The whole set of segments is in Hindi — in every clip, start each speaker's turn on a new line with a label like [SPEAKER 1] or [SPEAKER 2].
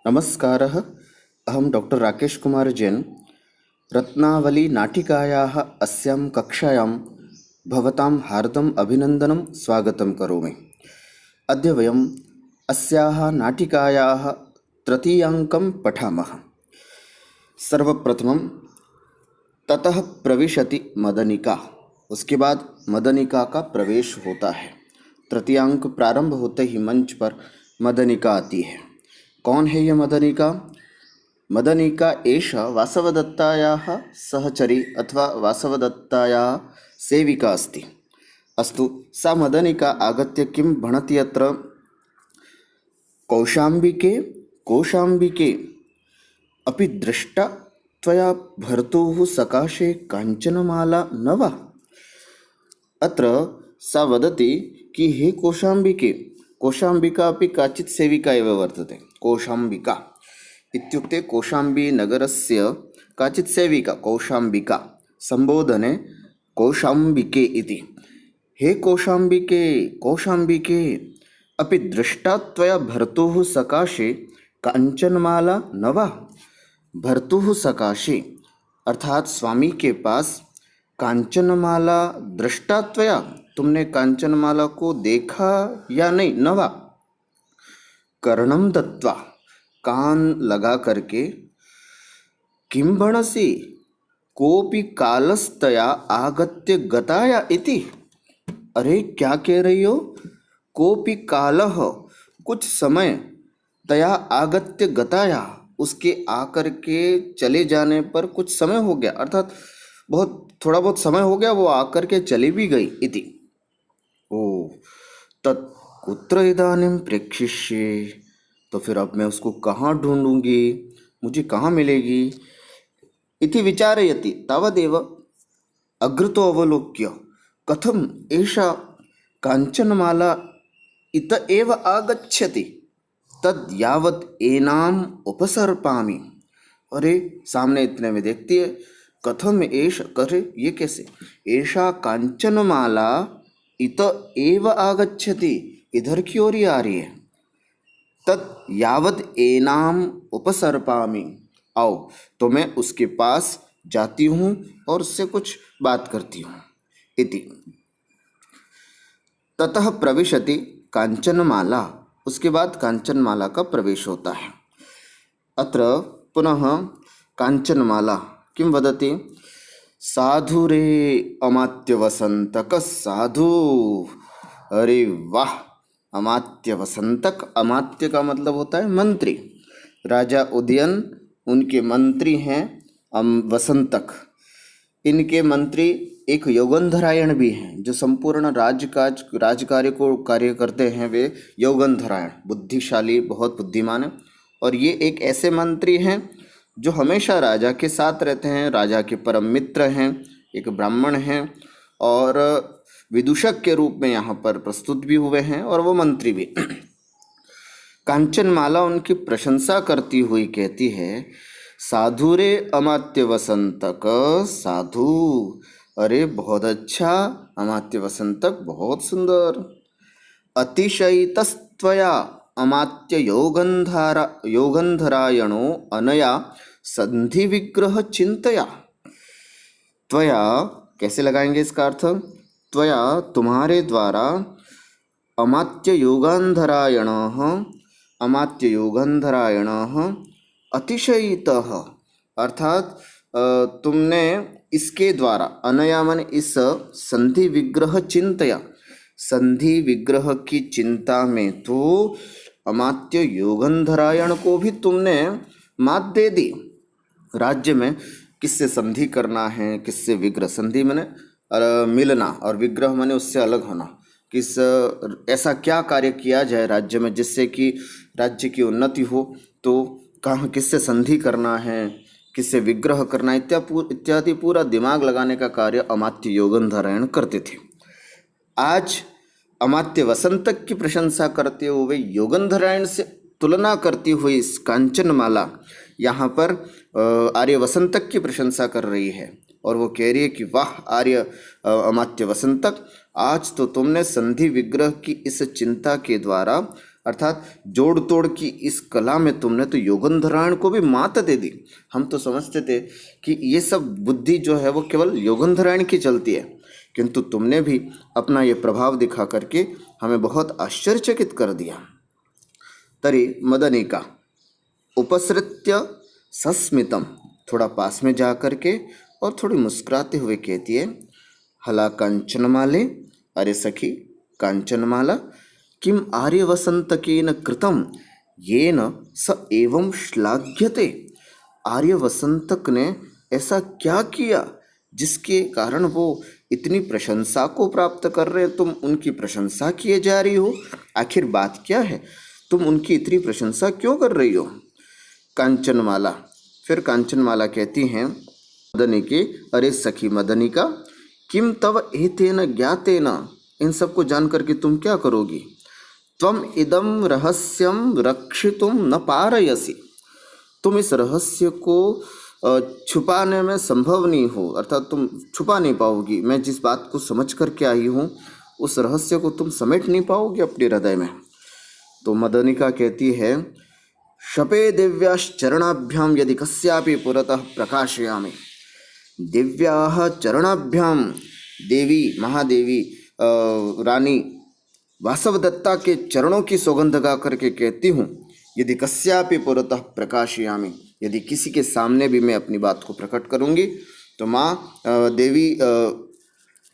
[SPEAKER 1] नमस्कारः। अहं डॉक्टर राकेश कुमार जैन रत्नावली नाटिकायाः अस्यां कक्षायां भवतां हार्दम् अभिनन्दनं स्वागतं करोमि। अद्य वयम् अस्याः नाटिकायाः तृतीयाङ्कं पठामः। सर्वप्रथमं ततः प्रविशति मदनिका, उसके बाद मदनिका का प्रवेश होता है। तृतीयांक प्रारंभ होते ही मंच पर मदनिका आती है। कौन है यह मदनिका? मदनिका एषा वासवदत्तायाः सहचरी अथवा वासवदत्तायाः सेविका अस्ति। अस्तु, सा मदनिका आगत्य किं भणति अत्र? कौशाम्बिके कौशाम्बिके अपि दृष्टा त्वया भर्तुः सकाशे काञ्चनमाला न वा? अत्र सा वदति कि हे कौशाम्बिके, कौशाम्बिका अपि काचित् सेविका एव वर्तते। कौशाम्बिका इत्युक्ते कौशाम्बी नगरस्य काचित् सेविका कौशाम्बिका, संबोधने कौशाम्बिके इति। हे कौशाम्बिके कौशाम्बिके अपि दृष्टा त्वया भर्तुः सकाशे कांचनमाला न वा? भर्तुः सकाशे अर्थात स्वामी के पास कांचनमाला दृष्टा त्वया, तुमने कांचनमाला को देखा या नहीं? न वा? कर्णम दत्वा, कान लगा करके, किं भणसि कोपि कालस्तया आगत्य गताया इति। अरे क्या कह रही हो? कोपि कालः, कुछ समय, तया आगत्य गताया, उसके आकर के चले जाने पर कुछ समय हो गया, अर्थात थोड़ा बहुत समय हो गया, वो आकर के चली भी गई इति। ओ तत् कुत्र इदानीं प्रेक्षिष्ये, तो फिर अब मैं उसको कहाँ ढूंढूंगी, मुझे कहाँ मिलेगी? इति विचारयति। तावदेव अग्रतो अवलोक्य कथम एषा कांचनमाला इत एव आगच्छति तद यावत् एनाम उपसर्पामि। अरे सामने इतने में देखती है, कथम एष, करे ये कैसे? एषा कांचनमाला इत एव आगच्छति, इधर की ओर ही आ रही है। तत् यावत् एनाम उपसर्पामि, आओ तो मैं उसके पास जाती हूँ और उससे कुछ बात करती हूँ इति। ततः प्रविशति कांचनमाला, उसके बाद कांचनमाला का प्रवेश होता है। अत्र पुनः कांचनमाला किं वदति? साधु रे अमात्य वसंतक साधु। अरे वाह, अमात्य वसंतक, अमात्य का मतलब होता है मंत्री। राजा उदयन, उनके मंत्री हैं वसंतक। इनके मंत्री एक योगंधरायण भी हैं, जो संपूर्ण राजकार्य को कार्य करते हैं। वे योगंधरायण, बुद्धिशाली, बहुत बुद्धिमान है। और ये एक ऐसे मंत्री हैं जो हमेशा राजा के साथ रहते हैं, राजा के परम मित्र हैं, एक ब्राह्मण हैं और विदूषक के रूप में यहाँ पर प्रस्तुत भी हुए हैं, और वो मंत्री भी। कांचनमाला उनकी प्रशंसा करती हुई कहती है, साधु रे अमात्य वसंतक साधु। अरे बहुत अच्छा अमात्य वसंतक, बहुत सुंदर। अतिशयितस्त्वया अमात्य योगंधरायणो अनया संधि विग्रह चिंतया। त्वया कैसे लगाएंगे इसका अर्थ? त्वया तुम्हारे द्वारा अमात्य योगंधरायण अतिशयितः, अर्थात तुमने इसके द्वारा, अनया मन इस, संधि विग्रह चिंतया, संधि विग्रह की चिंता में तो अमात्य योगंधरायण को भी तुमने मात दे दी। राज्य में किससे संधि करना है, किससे विग्रह, संधि माने मिलना और विग्रह माने उससे अलग होना। किस ऐसा क्या कार्य किया जाए राज्य में जिससे कि राज्य की उन्नति हो, तो कहाँ किससे संधि करना है, किससे विग्रह करना इत्यादि पूरा दिमाग लगाने का कार्य अमात्य योगंधरायण करते थे। आज अमात्य वसंतक की प्रशंसा करते हुए योगंधरायण से तुलना करती हुई इस कांचनमाला यहाँ पर आर्य वसंतक की प्रशंसा कर रही है, और वो कह रही है कि वाह आर्य अमात्य वसंतक, आज तो तुमने संधि विग्रह की इस चिंता के द्वारा अर्थात जोड़ तोड़ की इस कला में तुमने तो योगंधरायण को भी मात दे दी। हम तो समझते थे कि ये सब बुद्धि जो है वो केवल योगंधरायण की चलती है, किंतु तुमने भी अपना ये प्रभाव दिखा करके हमें बहुत आश्चर्यचकित कर दिया। तरी मदनिका उपसृत्य सस्मितम, थोड़ा पास में जा करके और थोड़ी मुस्कुराते हुए कहती है, हला कांचनमाले, अरे सखी कांचनमाला, किम आर्यवसंतकेन कृतम येन स एवं श्लाघ्यते। आर्यवसंतक ने ऐसा क्या किया जिसके कारण वो इतनी प्रशंसा को प्राप्त कर रहे हैं? तुम उनकी प्रशंसा किए जा रही हो, आखिर बात क्या है? तुम उनकी इतनी प्रशंसा क्यों कर रही हो? कांचनमाला, फिर कांचनमाला कहती हैं मदनी की, अरे सखी मदनिका, किम तव एतेन ज्ञातेन, इन सबको जान करके तुम क्या करोगी? त्वम इदम रहस्यम रक्षितुम न पारयसि, तुम इस रहस्य को छुपाने में संभव नहीं हो, अर्थात तुम छुपा नहीं पाओगी। मैं जिस बात को समझ करके आई हूँ उस रहस्य को तुम समेट नहीं पाओगी अपने हृदय में। तो मदनिका कहती है, शपे दिव्याश्चरणाभ्याम यदि कस्यापि पुरतः प्रकाशयामि। दिव्याः चरणाभ्याम, देवी महादेवी रानी वासवदत्ता के चरणों की सौगंध गा करके कहती हूँ, यदि कस्यापि पुरतः प्रकाशयामि, यदि किसी के सामने भी मैं अपनी बात को प्रकट करूँगी तो माँ देवी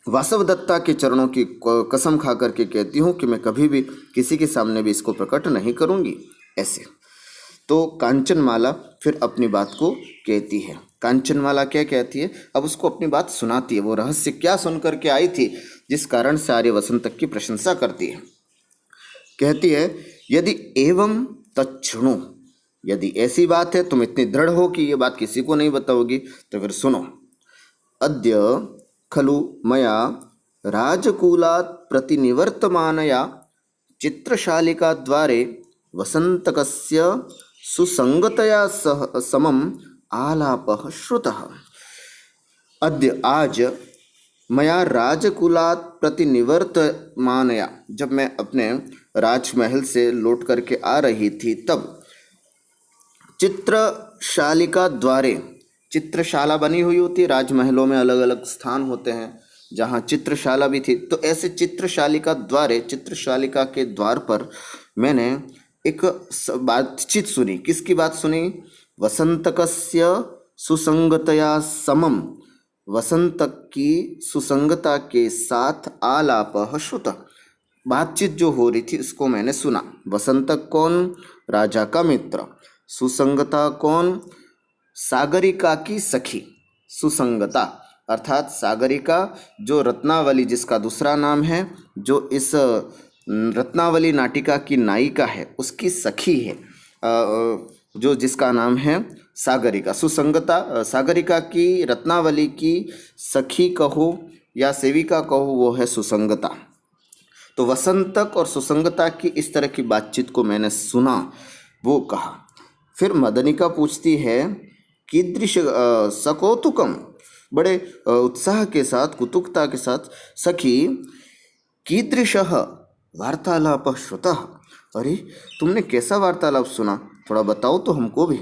[SPEAKER 1] वासवदत्ता के चरणों की कसम खा करके कहती हूँ कि मैं कभी भी किसी के सामने भी इसको प्रकट नहीं करूँगी। ऐसे तो कांचनमाला फिर अपनी बात को कहती है। कांचनमाला क्या कहती है? अब उसको अपनी बात सुनाती है, वो रहस्य क्या सुन करके आई थी जिस कारण से आर्यवसंतक की प्रशंसा करती है। कहती है, यदि एवं तच्छृणु, यदि ऐसी बात है, तुम इतनी दृढ़ हो कि ये बात किसी को नहीं बताओगी, तो फिर सुनो। अद्य खलु मया राजकूलात् प्रतिनिवर्तमानया चित्रशालिका द्वारे वसंतकस्य सुसंगतया सह समम आलापः श्रुतः। अद्य आज मया राजकुलात् प्रतिनिवर्तमानया, जब मैं अपने राजमहल से लौट करके आ रही थी तब चित्रशालिका द्वारे, चित्रशाला बनी हुई होती है राजमहलों में, अलग अलग स्थान होते हैं जहाँ चित्रशाला भी थी, तो ऐसे चित्रशालिका द्वारे, चित्रशालिका के द्वार पर मैंने एक बातचीत सुनी। किसकी बात सुनी? वसंतकस्य सुसंगतया समम, वसंतक की सुसंगता के साथ आलापः श्रुतः, बातचीत जो हो रही थी उसको मैंने सुना। वसंतक कौन? राजा का मित्र। सुसंगता कौन? सागरिका की सखी। सुसंगता अर्थात सागरिका, जो रत्नावली जिसका दूसरा नाम है, जो इस रत्नावली नाटिका की नायिका है, उसकी सखी है, जो जिसका नाम है सागरिका। सुसंगता सागरिका की, रत्नावली की सखी कहो या सेविका कहो, वो है सुसंगता। तो वसंतक और सुसंगता की इस तरह की बातचीत को मैंने सुना, वो कहा। फिर मदनिका पूछती है, कीदृश सकौतुकम, बड़े उत्साह के साथ, कुतुकता के साथ, सखी कीदृशः वार्तालापः श्रुतः, अरे तुमने कैसा वार्तालाप सुना, थोड़ा बताओ तो हमको भी।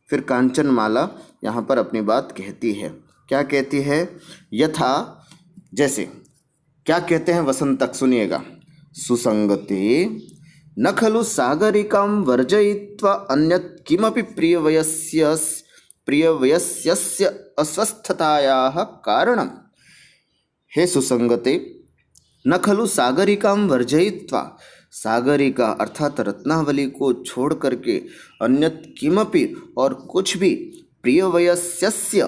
[SPEAKER 1] फिर कांचनमाला यहाँ पर अपनी बात कहती है। क्या कहती है? यथा, जैसे, क्या कहते हैं वसंतक, सुनिएगा। सुसंगते न खलु सागरिकां वर्जयित्वा अन्यत् किमपि प्रियवयस्यस्य अस्वस्थतायाः कारणम्। हे सुसंगते, न खलु सागरिकां वर्जयित्वा, सागरिका अर्थात रत्नावली को छोड़ करके अन्यत् किमपि, और कुछ भी, प्रियवयस्यस्य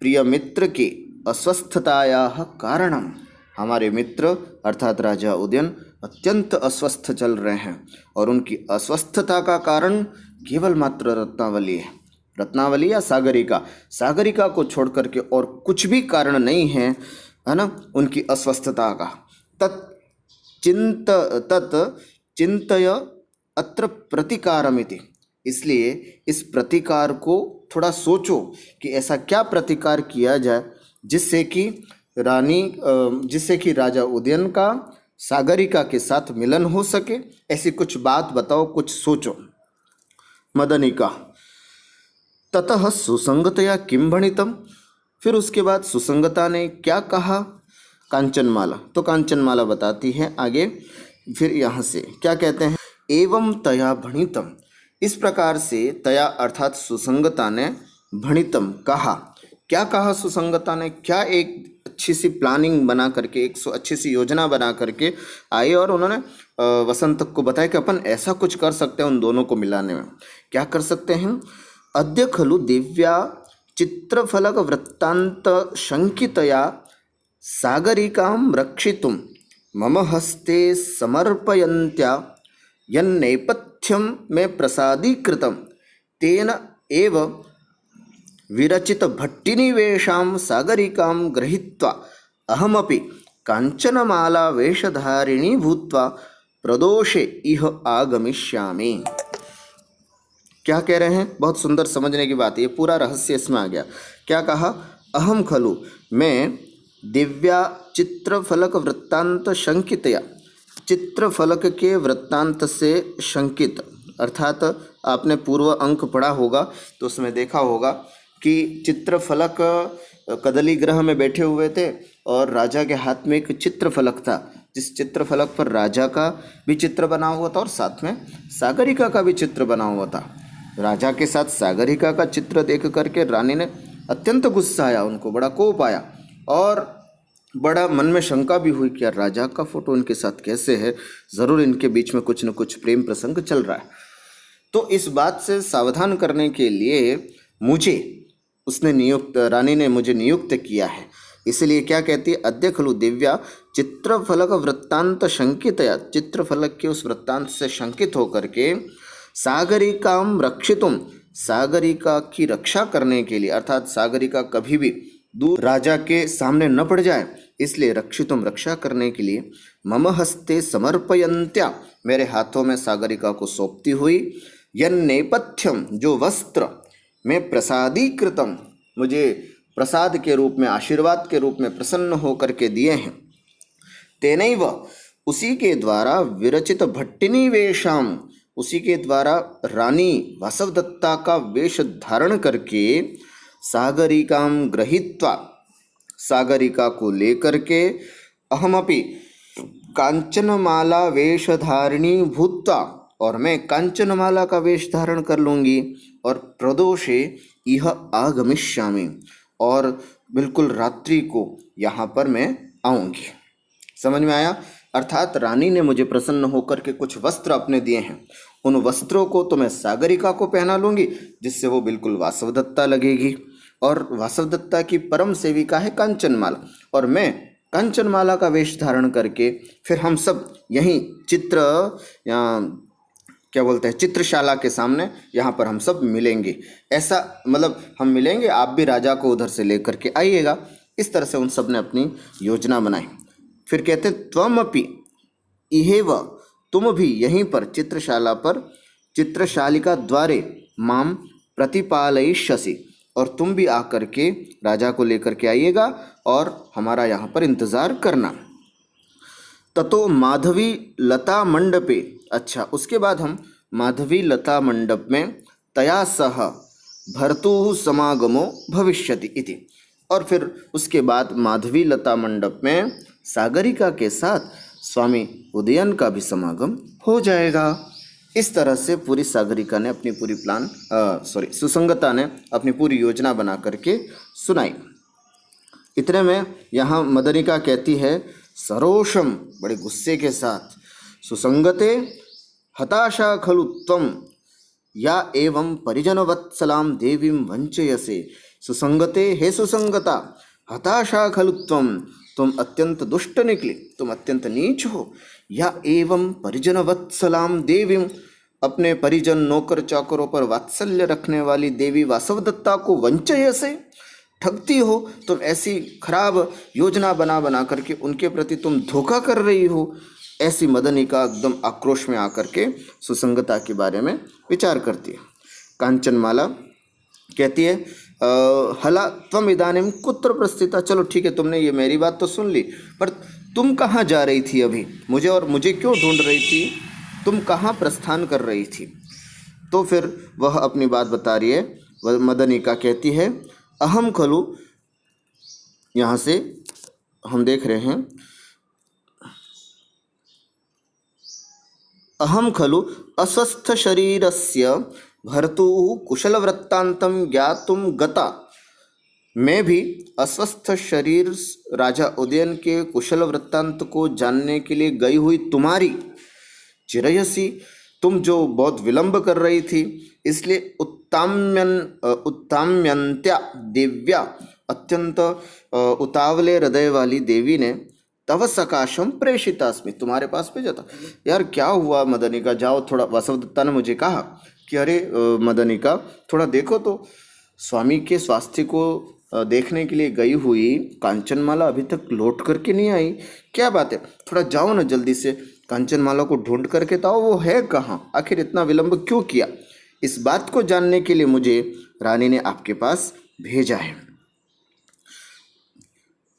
[SPEAKER 1] प्रिय मित्र के अस्वस्थतायाः कारणम, हमारे मित्र अर्थात राजा उदयन अत्यंत अस्वस्थ चल रहे हैं और उनकी अस्वस्थता का कारण केवल मात्र रत्नावली है। रत्नावली या सागरिका, सागरिका को छोड़ करके और कुछ भी कारण नहीं है, है ना, उनकी अस्वस्थता का। तत् चिंतय अत्र प्रतिकारमिति, इसलिए इस प्रतिकार को थोड़ा सोचो कि ऐसा क्या प्रतिकार किया जाए जिससे कि राजा उदयन का सागरिका के साथ मिलन हो सके, ऐसी कुछ बात बताओ, कुछ सोचो। मदनिका ततः सुसंगतया किम भणितम, फिर उसके बाद सुसंगता ने क्या कहा। कांचनमाला, तो कांचनमाला बताती है आगे, फिर यहाँ से क्या कहते हैं, एवं तया भणितम, इस प्रकार से तया अर्थात सुसंगता ने भणितम कहा। क्या कहा सुसंगता ने, क्या एक अच्छी सी प्लानिंग बना करके, एक अच्छी सी योजना बना करके आए और उन्होंने वसंत को बताया कि अपन ऐसा कुछ कर सकते हैं उन दोनों को मिलाने में। क्या कर सकते हैं, अद्य खलु दिव्या चित्रफलक वृत्तांत शंकितया सागरिकां रक्षितुं मम हस्ते समर्पयन्त्या यन्नेपथ्यं मे प्रसादीकृतं तेन एव विरचित भट्टिनिवेशां सागरिकां गृहीत्वा अहमपि कांचनमाला वेशधारिणी भूत्वा प्रदोषे इह आगमिष्यामि। क्या कह रहे हैं, बहुत सुंदर समझने की बात है, ये पूरा रहस्य इसमें आ गया। क्या कहा, अहम खलु, मैं दिव्या चित्रफलक वृत्तांत शंकितया, चित्रफलक के वृत्तांत से शंकित, अर्थात आपने पूर्व अंक पढ़ा होगा तो उसमें देखा होगा कि चित्रफलक कदली ग्रह में बैठे हुए थे और राजा के हाथ में एक चित्रफलक था, जिस चित्रफलक पर राजा का भी चित्र बना हुआ था और साथ में सागरिका का भी चित्र बना हुआ था। राजा के साथ सागरिका का चित्र देख करके रानी ने अत्यंत गुस्सा आया, उनको बड़ा कोप आया और बड़ा मन में शंका भी हुई कि यार राजा का फोटो इनके साथ कैसे है, ज़रूर इनके बीच में कुछ न कुछ प्रेम प्रसंग चल रहा है। तो इस बात से सावधान करने के लिए मुझे रानी ने मुझे नियुक्त किया है। इसलिए क्या कहती है, अद्य खलु दिव्या चित्रफलक वृत्तांत शंकितया, चित्रफलक के उस वृत्तांत से शंकित होकर के सागरिकाम रक्षितुम, सागरिका की रक्षा करने के लिए, अर्थात सागरिका कभी भी दूर राजा के सामने न पड़ जाए, इसलिए रक्षितुम, रक्षा करने के लिए मम हस्ते समर्पयन्त्या, मेरे हाथों में सागरिका को सौंपती हुई, यन्नेपथ्यम, जो वस्त्र में प्रसादीकृतम, मुझे प्रसाद के रूप में, आशीर्वाद के रूप में प्रसन्न होकर के दिए हैं, तेनैव, उसी के द्वारा, विरचित भट्टिनी वेशाम, उसी के द्वारा रानी वासवदत्ता का वेश धारण करके सागरिकां गृहीत्वा, सागरिका को लेकर के अहमपि कांचनमाला वेशधारिणी भूत्वा, और मैं कांचनमाला का वेश धारण कर लूँगी, और प्रदोषे इह आगमिष्यामि, और बिल्कुल रात्रि को यहाँ पर मैं आऊँगी। समझ में आया, अर्थात रानी ने मुझे प्रसन्न होकर के कुछ वस्त्र अपने दिए हैं, उन वस्त्रों को तो मैं सागरिका को पहना लूँगी, जिससे वो बिल्कुल वासवदत्ता लगेगी, और वासवदत्ता की परम सेविका है कांचनमाला, और मैं कांचनमाला का वेश धारण करके फिर हम सब यहीं चित्रशाला के सामने यहाँ पर हम सब मिलेंगे। ऐसा मतलब हम मिलेंगे, आप भी राजा को उधर से लेकर के आइएगा। इस तरह से उन सब ने अपनी योजना बनाई। फिर कहते त्वमपि इहेव, तुम भी यहीं पर चित्रशाला पर, चित्रशालिका द्वारे माम प्रतिपालयिष्यसि, और तुम भी आकर के राजा को लेकर के आइएगा और हमारा यहाँ पर इंतज़ार करना। ततो माधवी लता मंडपे, अच्छा उसके बाद हम माधवी लता मंडप में तया सह भर्तुः समागमो भविष्यति इति, और फिर उसके बाद माधवी लता मंडप में सागरिका के साथ स्वामी उदयन का भी समागम हो जाएगा। इस तरह से पूरी सागरिका ने अपनी पूरी सुसंगता ने अपनी पूरी योजना बना करके सुनाई। इतने में यहाँ मदनिका कहती है सरोषम, बड़े गुस्से के साथ, सुसंगते हताशा खलु त्वं या एवं परिजनवत्सलां देवीं वंचयसे। सुसंगते, हे सुसंगता, हताशा खलु त्वं, तुम अत्यंत दुष्ट निकली, तुम अत्यंत नीच हो। या एवं परिजनवत्सलां देवीं, अपने परिजन नौकर चाकरों पर वात्सल्य रखने वाली देवी वासवदत्ता को वंचयसे, ठगती हो, तुम ऐसी खराब योजना बना करके उनके प्रति तुम धोखा कर रही हो। ऐसी मदनिका एकदम आक्रोश में आकर के सुसंगता के बारे में विचार करती है। कांचनमाला कहती है हला त्वम इदानीं कुत्र प्रस्थिता, चलो ठीक है तुमने ये मेरी बात तो सुन ली, पर तुम कहाँ जा रही थी अभी, मुझे क्यों ढूंढ रही थी, तुम कहाँ प्रस्थान कर रही थी। तो फिर वह अपनी बात बता रही है। वह मदनिका कहती है अहम खलु, यहाँ से हम देख रहे हैं, अहम खलु अस्वस्थ शरीरस्य भर्तुः कुशलवृत्तान्तं ज्ञातुं गता। मैं भी अस्वस्थ शरीर राजा उदयन के कुशल वृत्तांत को जानने के लिए गई हुई तुम्हारी, चिरयसी, तुम जो बहुत विलंब कर रही थी, इसलिए उत्ताम्यन्त्या देव्या, अत्यंत उतावले हृदय वाली देवी ने तव सकाशम प्रेषितास्मि, तुम्हारे पास भेजा था। यार क्या हुआ मदनिका, जाओ थोड़ा, वासवदत्ता ने मुझे कहा कि अरे मदनिका थोड़ा देखो तो, स्वामी के स्वास्थ्य को देखने के लिए गई हुई कांचनमाला अभी तक लौट करके नहीं आई, क्या बात है, थोड़ा जाओ ना जल्दी से कांचनमाला को ढूंढ करके तो वो है कहाँ, आखिर इतना विलंब क्यों किया। इस बात को जानने के लिए मुझे रानी ने आपके पास भेजा है।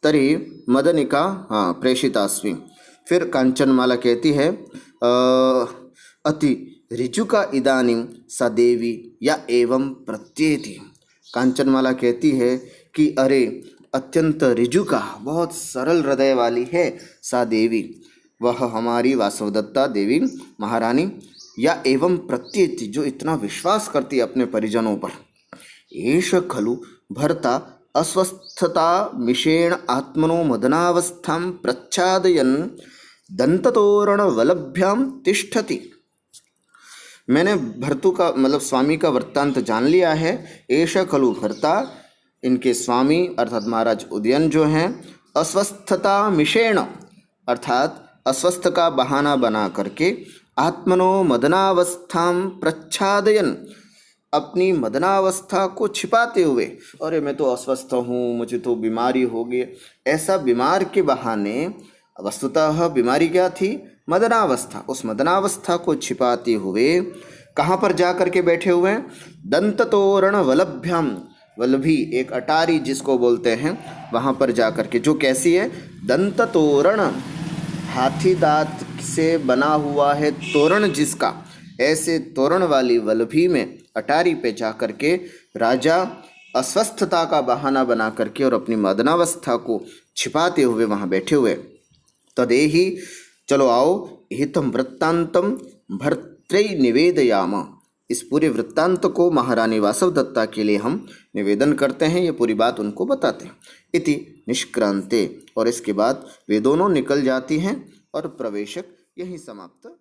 [SPEAKER 1] तरी मदनिका हाँ प्रेषितास्मि। फिर कांचनमाला कहती है अति ऋजुका इदानीं सा देवी या एवं प्रत्येति। कांचनमाला कहती है कि अरे अत्यंत ऋजुका, बहुत सरल हृदय वाली है सा देवी, वह हमारी वासवदत्ता देवी महारानी, या एवं प्रत्येति, जो इतना विश्वास करती है अपने परिजनों पर। एष खलु भर्ता अस्वस्थता मिषेण आत्मनो मदनावस्थां प्रच्छादयन् दंततोरण वलभ्याम तिष्ठति। मैंने भर्तु का मतलब स्वामी का वृत्तांत जान लिया है। एष खलु भर्ता, इनके स्वामी अर्थात महाराज उदयन जो हैं, अस्वस्थता मिषेण अर्थात अस्वस्थ का बहाना बना करके, आत्मनो मदनावस्थां प्रच्छादयन, अपनी मदनावस्था को छिपाते हुए, अरे मैं तो अस्वस्थ हूँ, मुझे तो बीमारी हो गई, ऐसा बीमार के बहाने, वस्तुतः बीमारी क्या थी, मदनावस्था, उस मदनावस्था को छिपाते हुए कहाँ पर जा कर के बैठे हुए हैं, दंत तोरण वलभ्याम, वल्लभी एक अटारी जिसको बोलते हैं, वहाँ पर जा कर के, जो कैसी है, दंत तोरण, हाथी दांत से बना हुआ है तोरण जिसका, ऐसे तोरण वाली वल्लभी में, अटारी पे जा कर के राजा अस्वस्थता का बहाना बना करके और अपनी मदनावस्था को छिपाते हुए वहाँ बैठे हुए। तदेहि, चलो आओ, हितम वृत्तांतम भर्त्रै निवेदयाम, इस पूरे वृत्तांत को महारानी वासवदत्ता के लिए हम निवेदन करते हैं, ये पूरी बात उनको बताते हैं। इति निष्क्रांते, और इसके बाद वे दोनों निकल जाती हैं और प्रवेशक यहीं समाप्त